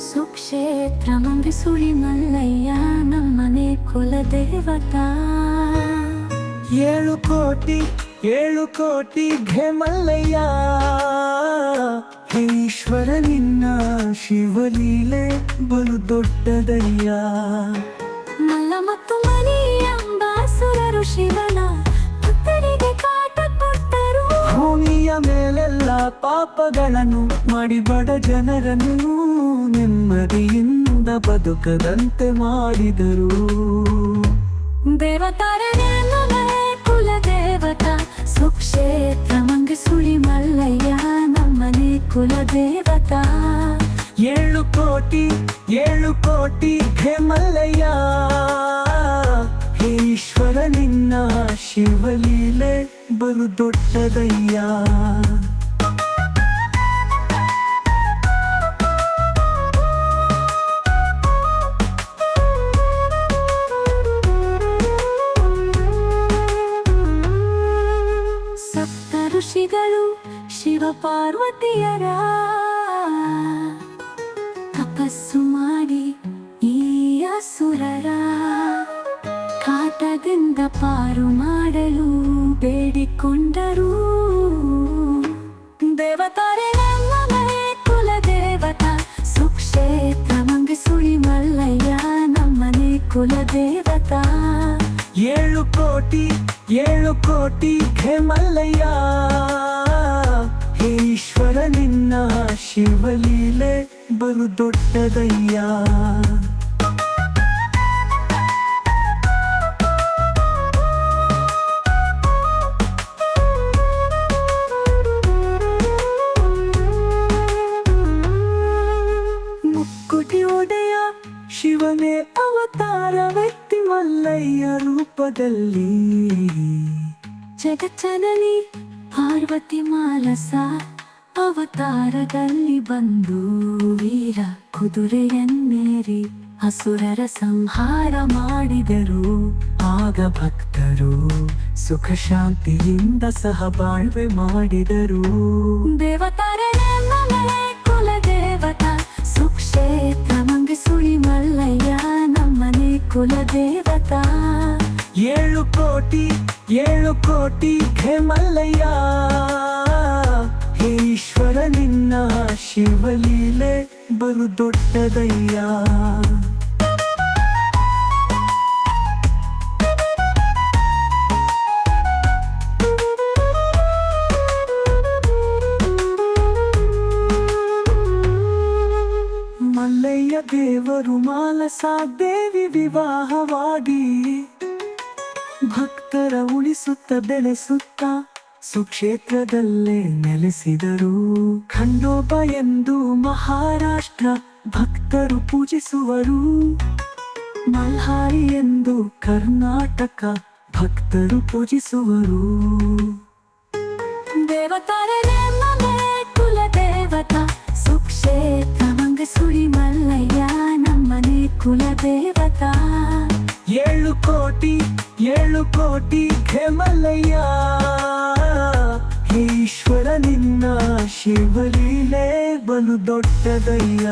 ಸುಕ್ಷೇತ್ರ ಮಂಗಸುಳಿ ಮಲ್ಲಯ್ಯ ನಮ್ಮನೆ ಕುಲದೇವತಾ. 7 ಕೋಟಿ ಘೆ ಮಲ್ಲಯ್ಯ, ಹೇ ಈಶ್ವರ ನಿನ್ನ ಶಿವಲೀಲೆ ಬಲು ದೊಡ್ಡದಯ್ಯ. ಮಲ್ಲ ಮತ್ತು ಮನಿ ಅಂಬಾಸುರರು ಶಿವನ ಭಕ್ತರಿಗೆ ಕಾಟ ಕೊಟ್ಟರು. ಭೂಮಿಯ ಮೇಲೆಲ್ಲ ಪಾಪಗಳನ್ನು ಮಾಡಿ ಬಡ ಜನರನ್ನು ನೆಮ್ಮದಿಯಿಂದ ಬದುಕದಂತೆ ಮಾಡಿದರು. ದೇವತಾರನೇ ಕುಲದೇವತಾ, ಸುಕ್ಷೇತ್ರ ಮಂಗಸುಳಿ ಮಲ್ಲಯ್ಯ ನಮ್ಮನೆ ಕುಲದೇವತಾ. 7 ಕೋಟಿ ಘೆ ಮಲ್ಲಯ್ಯ, ಹೇ ಈಶ್ವರ ನಿನ್ನ ಶಿವಲೀಲೆ ಬಲು ದೊಡ್ಡದಯ್ಯ. ಸಪ್ತ ಋಷಿಗಳು ಶಿವ ಪಾರ್ವತಿಯರ ತಪಸ್ಸು ಮಾಡಿ ಈ ಅಸುರರ ಕಾಟದಿಂದ ಪಾರು ಮಾಡಲು ಬೇಡಿಕೊಂಡರು. ದೇವತಾರೆ ನಮ್ಮನೆ ಕುಲದೇವತಾ, ಸುಕ್ಷೇತ್ರ ಮಂಗಸುಳಿ ಮಲ್ಲಯ್ಯ ನಮ್ಮನೆ ಕುಲದೇವತಾ. 7 ಕೋಟಿ ಘೆ ಮಲ್ಲಯ್ಯ, ಹೇ ಈಶ್ವರ ನಿನ್ನ ಶಿವಲೀಲೆ ಬಲು ದೊಡ್ಡದಯ್ಯ. ಮುಕ್ಕುಟಿ ಒಡೆಯ ಶಿವನೇ ಅವತಾರ ವ್ಯಕ್ತಿ ಮಲ್ಲಯ್ಯ ರೂಪದಲ್ಲಿ. ಜಗಜ್ಜನನಿ ಪಾರ್ವತಿ ಮಾನಸ ಅವತಾರದಲ್ಲಿ ಬಂದು ವೀರ ಕುದುರೆಯನ್ನೇರಿ ಅಸುರರ ಸಂಹಾರ ಮಾಡಿದರು. ಆಗ ಭಕ್ತರು ಸುಖ ಶಾಂತಿಯಿಂದ ಸಹಬಾಳ್ವೆ ಮಾಡಿದರು. ದೇವತಾರೆ ನಮ್ಮನೆ ಕುಲದೇವತಾ, ಸುಕ್ಷೇತ್ರ ಮಂಗಸುಳಿ ಮಲ್ಲಯ್ಯ ನಮ್ಮನೆ ಕುಲದೇವತಾ. 7 ಕೋಟಿ ಘೆ ಮಲ್ಲಯ್ಯ, ಹೇ ಈಶ್ವರ ನಿನ್ನ ಶಿವಲೀಲೆ ಬಲು ದೊಡ್ಡದಯ್ಯ. ಮಲ್ಲಯ್ಯ ದೇವರು ಮಾನಸಾ ದೇವಿ ವಿವಾಹವಾಗಿ ಭಕ್ತರ ಉಳಿಸುತ್ತ ಬೆಳೆಸುತ್ತ ಸುಕ್ಷೇತ್ರದಲ್ಲೇ ನೆಲೆಸಿದರು. ಖಂಡೋಬ ಎಂದು ಮಹಾರಾಷ್ಟ್ರ ಭಕ್ತರು ಪೂಜಿಸುವರು. ಮಲ್ಹಾರಿ ಎಂದು ಕರ್ನಾಟಕ ಭಕ್ತರು ಪೂಜಿಸುವರು. ದೇವತಾರೆ ನಮ್ಮನೆ ಕುಲದೇವತಾ, ಸುಕ್ಷೇತ್ರ ಮಂಗಸುಳಿ ಮಲ್ಲಯ್ಯ ನಮ್ಮನೆ ಕುಲದೇವತಾ. 7 ಕೋಟಿ ಘೆ ಮಲ್ಲಯ್ಯ, ಹೇ ಈಶ್ವರ ನಿನ್ನ ಶಿವಲೀಲೆ ಬಲು ದೊಡ್ಡದಯ್ಯ.